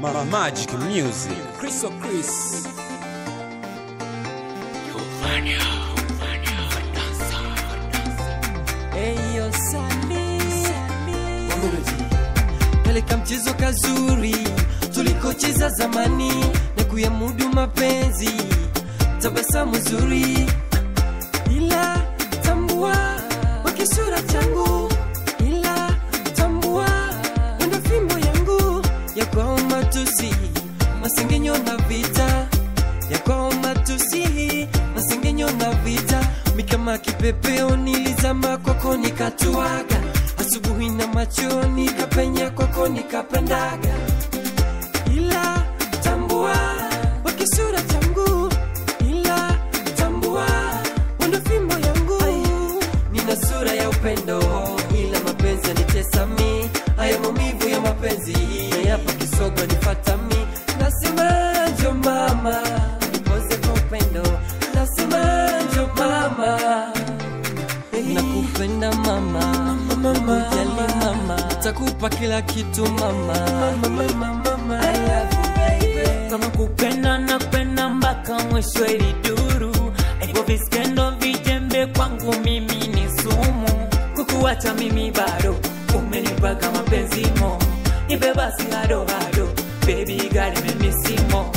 Magic Music. Chris Chris. Eyo Sali peleka mchezo kazuri tulikocheza zamani na kuyamudu mapenzi, tabasamu zuri ila tambua wakisura changu, ila tambua wenda fimbo yangu ya kwa matusi masengenyo na vita, ya kwa matusi masengenyo na vita. Mikama kipepeo nilizama kwako nikatuaga, asubuhi na macho nikapenya kwako nikapendaga, ila tambua wakisura changu, ila tambua wendo fimbo yangu. Nina sura ya upendo ila mapenzi yanitesa mi, haya maumivu ya mapenzi yapa kisogo nifata mi. Nasema njo mama nipoze kwa upendo, nasema njo mama nakupenda mama, kujali mama, takupa kila kitu mama, I love you baby. Kama kupenda napenda mpaka mwisho iliduru, hivyo viskendo vijembe kwangu mimi ni sumu, kukuacha mimi bado umenipaga mapenzi mo, nipe basi hado hado baby girl mimi simo,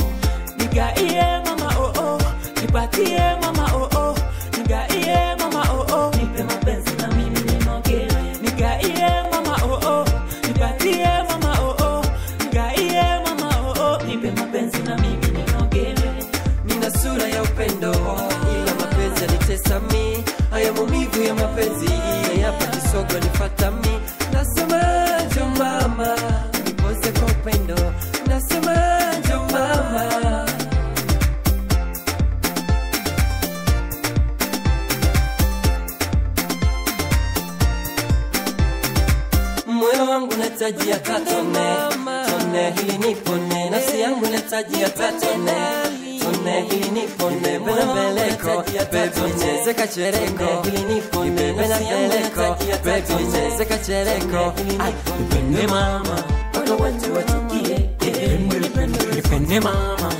nigaie mama oh oh, nipatie mama oh oh, nigaie mama oh oh, nipe mapenzi na mimi ninoge, nigaie mama oh oh, nipatie mama oh oh, nigaie mama oh oh, nipe mapenzi na mimi ninoge. Nina sura ya upendo ila mapenzi yanitesa mi, haya maumivu ya mapenzi yapa kisogo nifata mi. Nasema njo mama nipoze kwa upendo, nasema njo mama. Moyo wangu nahitaji ya katone, tone hili nipone, nafsi yangu nahitaji ya tatone, tone hili nipone, bena beleko, baby chezeka chereko, hili nipone, bena beleko, baby chezeka chereko, Nipende mama, watu wachukie, nipende mama.